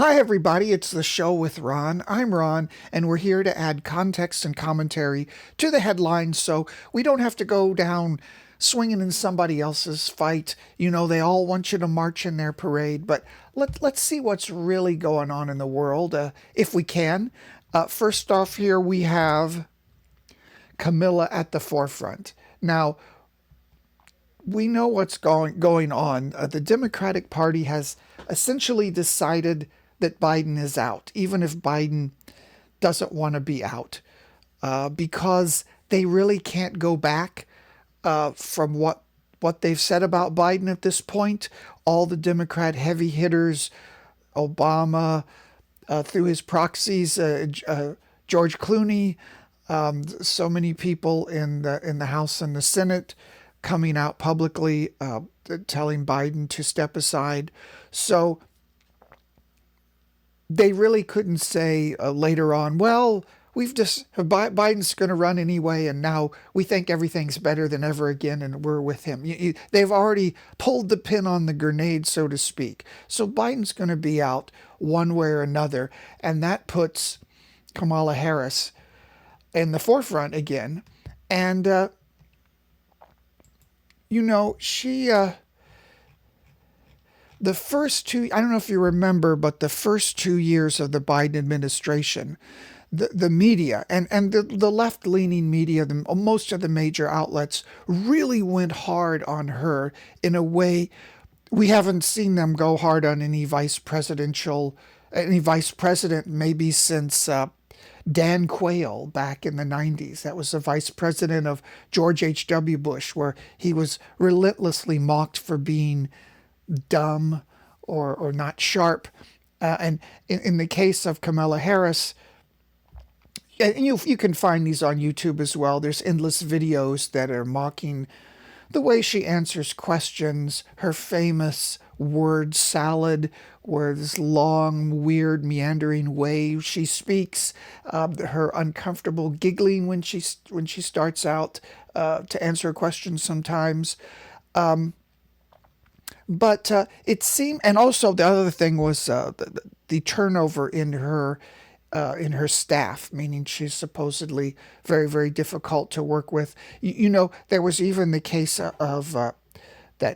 Hi, everybody. It's the show with Ron. I'm Ron, and we're here to add context and commentary to the headlines so we don't have to go down swinging in somebody else's fight. They all want you to march in their parade, but let's see what's really going on in the world, if we can. First off, here we have Camilla at the forefront. Now, we know what's going on. The Democratic Party has essentially decided that Biden is out, even if Biden doesn't want to be out, because they really can't go back from what they've said about Biden at this point. All the Democrat heavy hitters, Obama, through his proxies, George Clooney, so many people in the House and the Senate coming out publicly, telling Biden to step aside. So they really couldn't say later on, well, Biden's going to run anyway, and now we think everything's better than ever again, and we're with him. They've already pulled the pin on the grenade, so to speak. So Biden's going to be out one way or another, and that puts Kamala Harris in the forefront again. And she the first two, I don't know if you remember, but the first 2 years of the Biden administration, the media and the left-leaning media, most of the major outlets really went hard on her in a way we haven't seen them go hard on any vice president maybe since Dan Quayle back in the 90s. That was the vice president of George H.W. Bush, where he was relentlessly mocked for being dumb or not sharp. And in the case of Kamala Harris, and you can find these on YouTube as well. There's endless videos that are mocking the way she answers questions, her famous word salad, where this long, weird, meandering way she speaks, her uncomfortable giggling when she starts out to answer a question sometimes. But it seemed, and also the other thing was the turnover in her staff, meaning she's supposedly very, very difficult to work with. There was even the case of the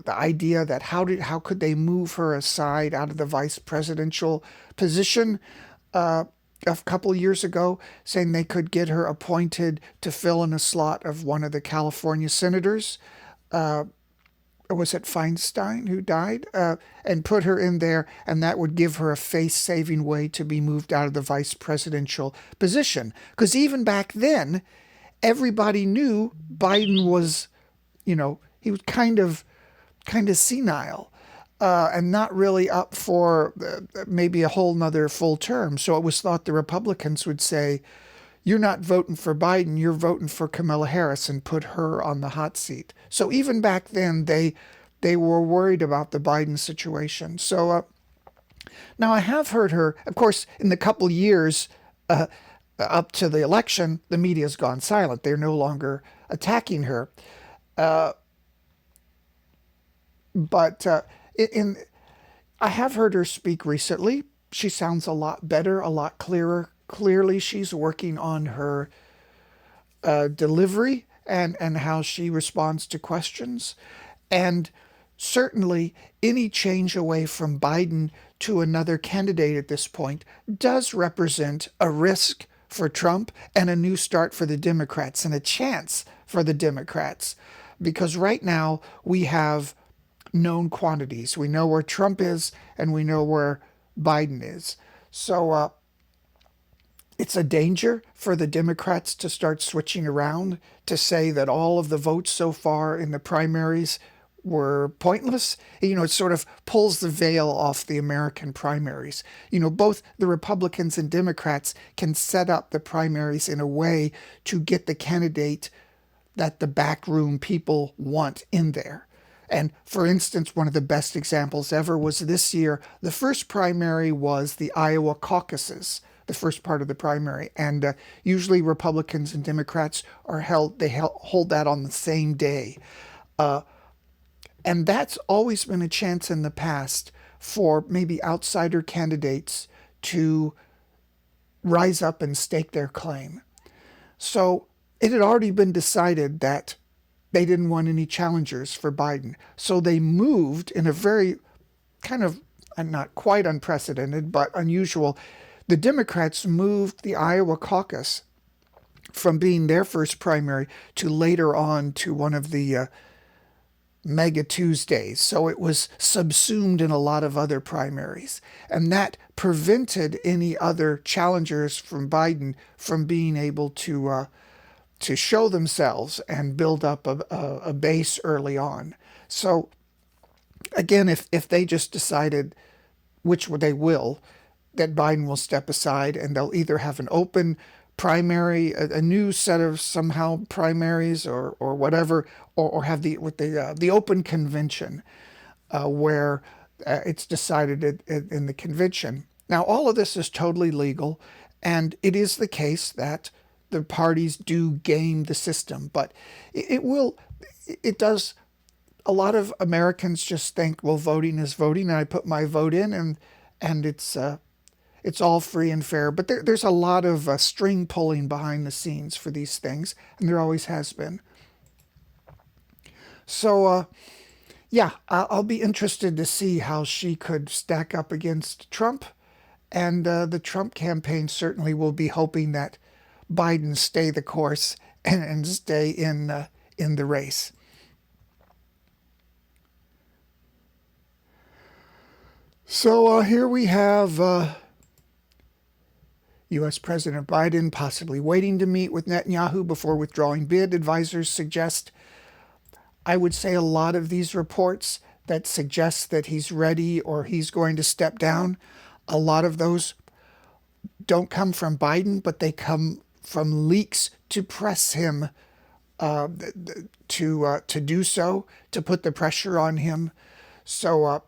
idea that how could they move her aside out of the vice presidential position a couple of years ago, saying they could get her appointed to fill in a slot of one of the California senators. Or was it Feinstein who died, and put her in there, and that would give her a face-saving way to be moved out of the vice presidential position. Because even back then, everybody knew Biden was, he was kind of senile, and not really up for maybe a whole nother full term. So it was thought the Republicans would say, you're not voting for Biden, you're voting for Kamala Harris, and put her on the hot seat. So even back then, they were worried about the Biden situation. So now I have heard her, of course, in the couple years up to the election, the media's gone silent. They're no longer attacking her. But I have heard her speak recently. She sounds a lot better, a lot clearer. Clearly, she's working on her delivery and how she responds to questions. And certainly, any change away from Biden to another candidate at this point does represent a risk for Trump and a new start for the Democrats and a chance for the Democrats. Because right now, we have known quantities. We know where Trump is and we know where Biden is. So, it's a danger for the Democrats to start switching around to say that all of the votes so far in the primaries were pointless. It sort of pulls the veil off the American primaries. Both the Republicans and Democrats can set up the primaries in a way to get the candidate that the backroom people want in there. And for instance, one of the best examples ever was this year. The first primary was the Iowa caucuses, the first part of the primary. And usually Republicans and Democrats hold that on the same day. And that's always been a chance in the past for maybe outsider candidates to rise up and stake their claim. So it had already been decided that they didn't want any challengers for Biden. So they moved in a very kind of not quite unprecedented, but unusual. The Democrats moved the Iowa caucus from being their first primary to later on to one of the Mega Tuesdays. So it was subsumed in a lot of other primaries. And that prevented any other challengers from Biden from being able to show themselves and build up a base early on. So again, if they just decided, which they will, that Biden will step aside and they'll either have an open primary, a new set of somehow primaries or whatever, or have the open convention where it's decided in the convention. Now, all of this is totally legal, and it is the case that the parties do game the system, but it does. A lot of Americans just think, well, voting is voting, and I put my vote in, and it's all free and fair. But there's a lot of string pulling behind the scenes for these things, and there always has been. So, yeah, I'll be interested to see how she could stack up against Trump. And the Trump campaign certainly will be hoping that Biden stay the course and stay in the race. So here we have U.S. President Biden possibly waiting to meet with Netanyahu before withdrawing bid. Advisors suggest, I would say, a lot of these reports that suggest that he's ready or he's going to step down. A lot of those don't come from Biden, but they come from leaks to press him to do so, to put the pressure on him. So,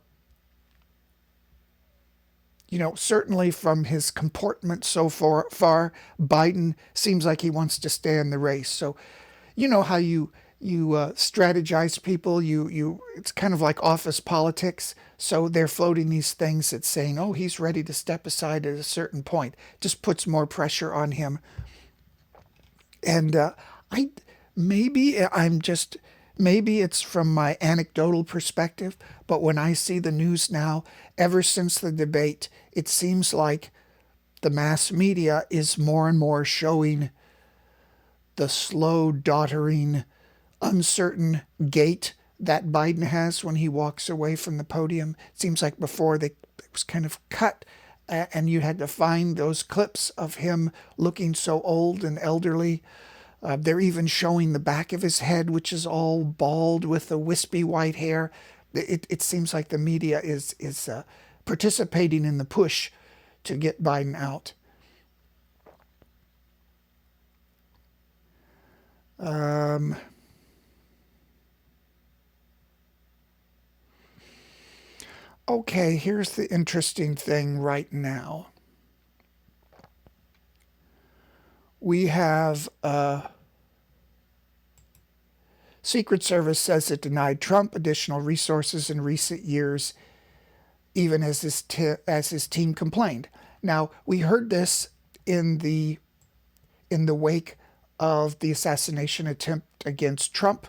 certainly from his comportment so far, Biden seems like he wants to stay in the race. So, you know how you strategize people. It's kind of like office politics. So they're floating these things that's saying, oh, he's ready to step aside at a certain point. Just puts more pressure on him. And maybe it's from my anecdotal perspective, but when I see the news now, ever since the debate, it seems like the mass media is more and more showing the slow, doddering, uncertain gait that Biden has when he walks away from the podium. It seems like before it was kind of cut, and you had to find those clips of him looking so old and elderly. They're even showing the back of his head, which is all bald with the wispy white hair. It seems like the media is participating in the push to get Biden out. Okay, here's the interesting thing right now. We have Secret Service says it denied Trump additional resources in recent years, even as his team complained. Now, we heard this in the wake of the assassination attempt against Trump.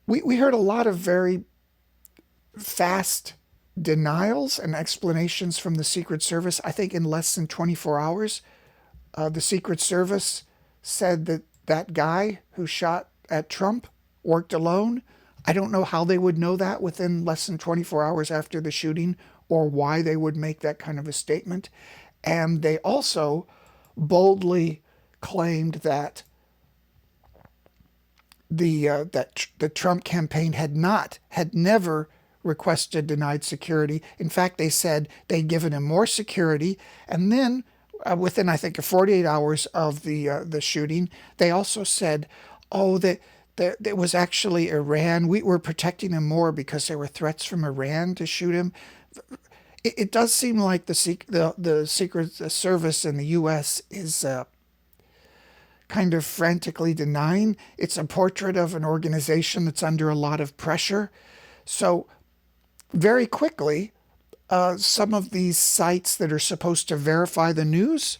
We heard a lot of very fast denials and explanations from the Secret Service. I think in less than 24 hours, the Secret Service said that that guy who shot at Trump worked alone. I don't know how they would know that within less than 24 hours after the shooting, or why they would make that kind of a statement. And they also boldly claimed that the Trump campaign had never requested denied security. In fact, they said they'd given him more security, and then within, I think, 48 hours of the shooting, they also said, oh, that it was actually Iran. We were protecting him more because there were threats from Iran to shoot him. It does seem like the Secret Service in the U.S. is kind of frantically denying. It's a portrait of an organization that's under a lot of pressure. So very quickly, some of these sites that are supposed to verify the news,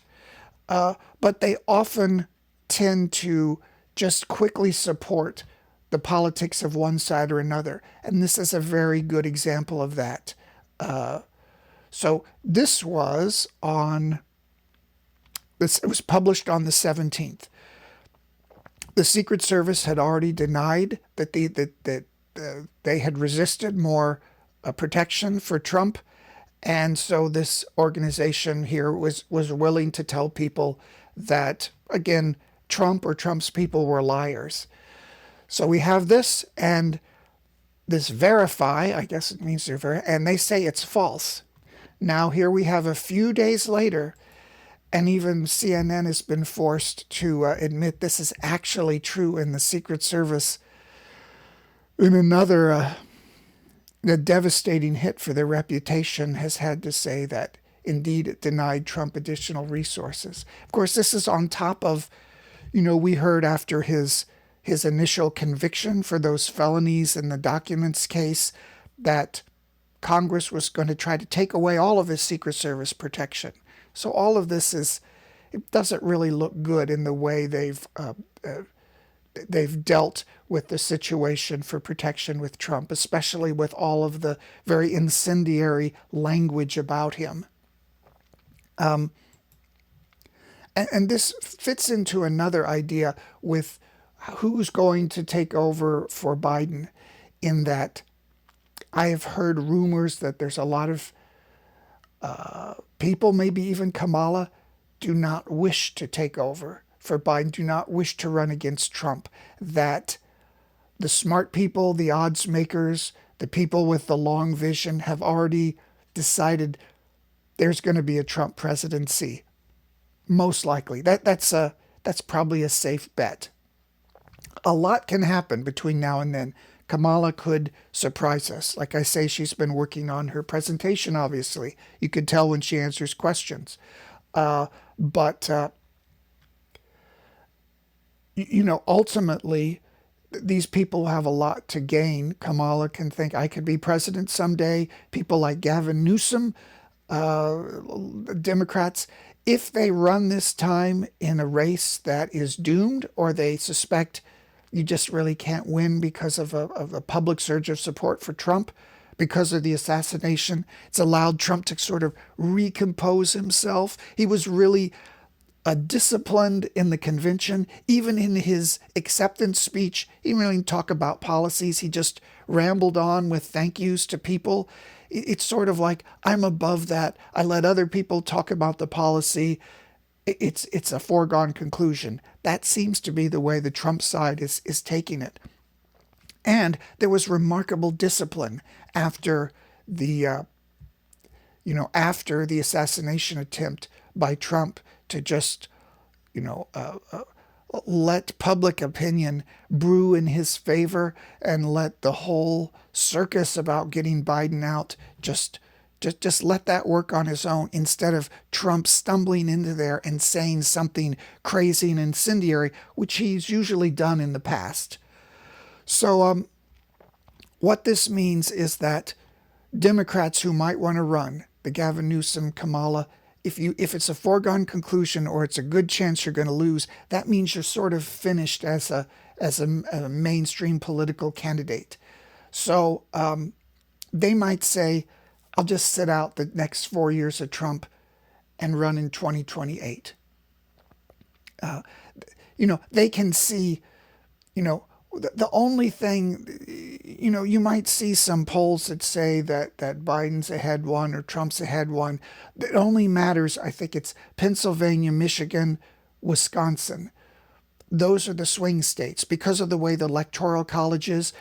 but they often tend to just quickly support the politics of one side or another. And this is a very good example of that. So this was on this. It was published on the 17th. The Secret Service had already denied that they had resisted more protection for Trump, and so this organization here was willing to tell people that, again, Trump or Trump's people were liars. So we have this, and this verify, I guess it means they're and they say it's false. Now here we have a few days later, and even CNN has been forced to admit this is actually true, and the Secret Service, in another a devastating hit for their reputation, has had to say that indeed it denied Trump additional resources. Of course, this is on top of, we heard after his initial conviction for those felonies in the documents case that Congress was going to try to take away all of his Secret Service protection. So all of this it doesn't really look good in the way they've dealt with the situation for protection with Trump, especially with all of the very incendiary language about him. And this fits into another idea with who's going to take over for Biden, in that I have heard rumors that there's a lot of people, maybe even Kamala, do not wish to take over for Biden, do not wish to run against Trump, that the smart people, the odds makers, the people with the long vision have already decided there's going to be a Trump presidency. Most likely. That's probably a safe bet. A lot can happen between now and then. Kamala could surprise us. Like I say, she's been working on her presentation, obviously. You could tell when she answers questions. But ultimately, these people have a lot to gain. Kamala can think, I could be president someday. People like Gavin Newsom, Democrats, if they run this time in a race that is doomed, or they suspect you just really can't win because of a public surge of support for Trump, because of the assassination, it's allowed Trump to sort of recompose himself. He was really disciplined in the convention. Even in his acceptance speech, he didn't really talk about policies. He just rambled on with thank yous to people. It's sort of like, I'm above that. I let other people talk about the policy. It's a foregone conclusion. That seems to be the way the Trump side is taking it. And there was remarkable discipline after the assassination attempt by Trump, to just let public opinion brew in his favor and let the whole circus about getting Biden out just let that work on his own, instead of Trump stumbling into there and saying something crazy and incendiary, which he's usually done in the past. So what this means is that Democrats who might want to run, the Gavin Newsom, Kamala, if it's a foregone conclusion or it's a good chance you're going to lose, that means you're sort of finished as a mainstream political candidate. So they might say, I'll just sit out the next 4 years of Trump and run in 2028. They can see, the only thing, you might see some polls that say that Biden's ahead one or Trump's ahead one. It only matters, I think it's Pennsylvania, Michigan, Wisconsin. Those are the swing states. Because of the way the Electoral College is,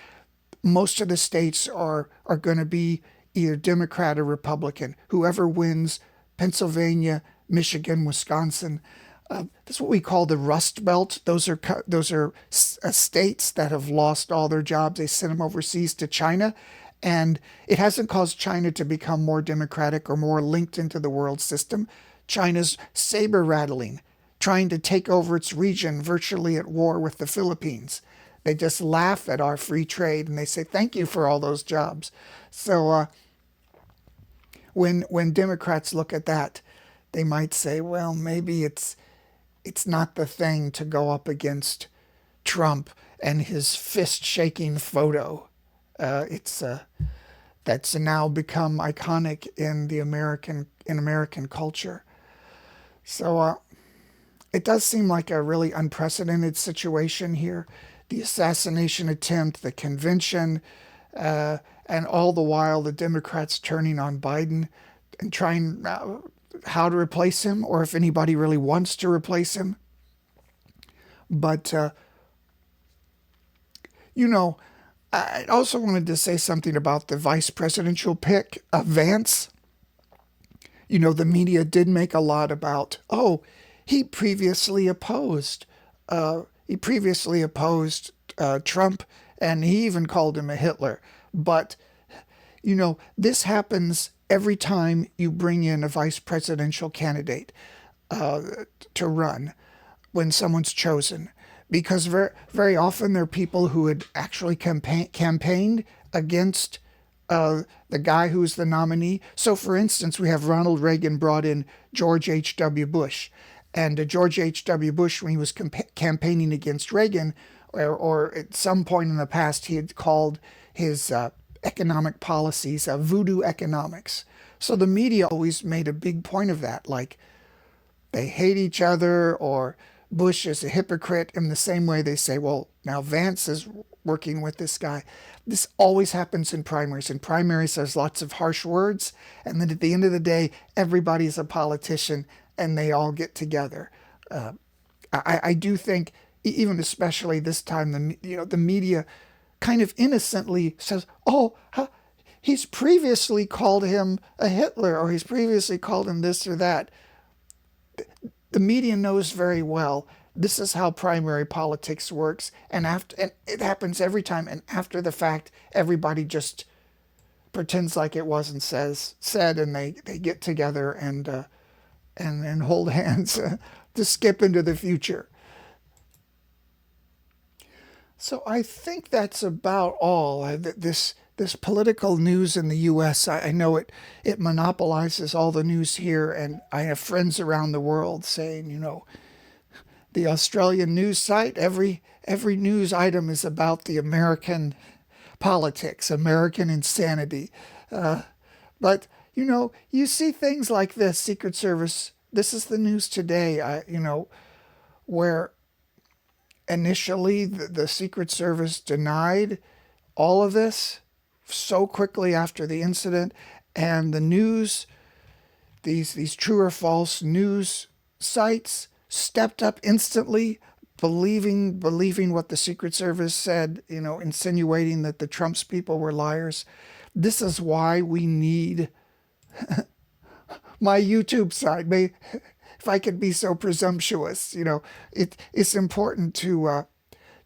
most of the states are going to be either Democrat or Republican. Whoever wins Pennsylvania, Michigan, Wisconsin. That's what we call the Rust Belt. Those are states that have lost all their jobs. They sent them overseas to China, and it hasn't caused China to become more democratic or more linked into the world system. China's saber rattling, trying to take over its region, virtually at war with the Philippines. They just laugh at our free trade and they say thank you for all those jobs. So when Democrats look at that, they might say, well, maybe it's not the thing to go up against Trump and his fist shaking photo. It's That's now become iconic in the American culture. So it does seem like a really unprecedented situation here. The assassination attempt, the convention, and all the while the Democrats turning on Biden and trying how to replace him, or if anybody really wants to replace him. But you know, I also wanted to say something about the vice presidential pick of Vance. The media did make a lot about, oh, he previously opposed, Trump, and he even called him a Hitler. But this happens every time you bring in a vice presidential candidate uh, to run when someone's chosen, because very very often there are people who had actually campaigned against the guy who's the nominee. So, for instance, we have Ronald Reagan brought in George H.W. Bush. And George H.W. Bush, when he was campaigning against Reagan, or at some point in the past, he had called his economic policies voodoo economics. So the media always made a big point of that, like they hate each other, or Bush is a hypocrite, in the same way they say, well, now Vance is working with this guy. This always happens in primaries. In primaries, there's lots of harsh words, and then at the end of the day, everybody's a politician, and they all get together. Uh, I do think, even especially this time, the media kind of innocently says, "Oh, he's previously called him a Hitler, or he's previously called him this or that." The media knows very well this is how primary politics works, and it happens every time. And after the fact, everybody just pretends like it wasn't said, and they get together and hold hands to skip into the future. So I think that's about all. This political news in the U.S. I know it monopolizes all the news here, and I have friends around the world saying, the Australian news site, every news item is about the American politics, American insanity. But you see things like this. Secret Service. This is the news today. Where initially the Secret Service denied all of this so quickly after the incident, and the news, these true or false news sites, stepped up instantly, believing what the Secret Service said, insinuating that the Trump's people were liars. This is why we need my YouTube site. If I could be so presumptuous, it's important to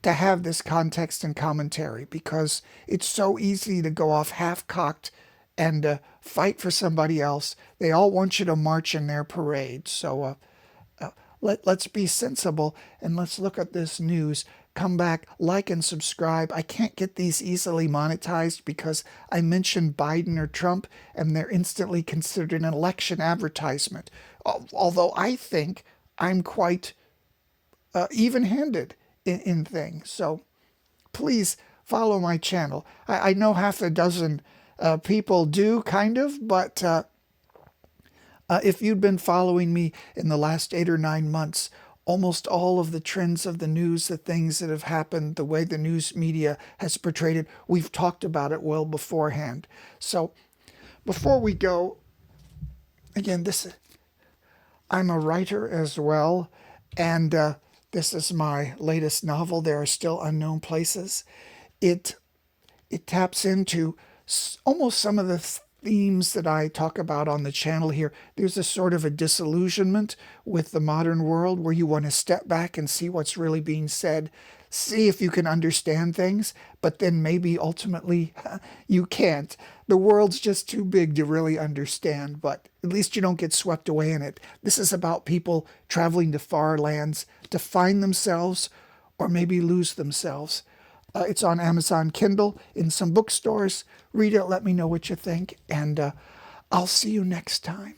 have this context and commentary, because it's so easy to go off half-cocked and fight for somebody else. They all want you to march in their parade. So let's be sensible, and let's look at this news. Come back, like and subscribe. I can't get these easily monetized because I mentioned Biden or Trump, and they're instantly considered an election advertisement. Although I think I'm quite even-handed in things. So please follow my channel. I know half a dozen people do, kind of, but if you'd been following me in the last 8 or 9 months, almost all of the trends of the news, the things that have happened, the way the news media has portrayed it, we've talked about it well beforehand. So before we go, again, I'm a writer as well, and this is my latest novel, There Are Still Unknown Places. It taps into almost some of the themes that I talk about on the channel here. There's a sort of a disillusionment with the modern world, where you want to step back and see what's really being said, see if you can understand things, but then maybe ultimately you can't. The world's just too big to really understand, but at least you don't get swept away in it. This is about people traveling to far lands to find themselves, or maybe lose themselves. It's on Amazon Kindle, in some bookstores. Read it, let me know what you think, and I'll see you next time.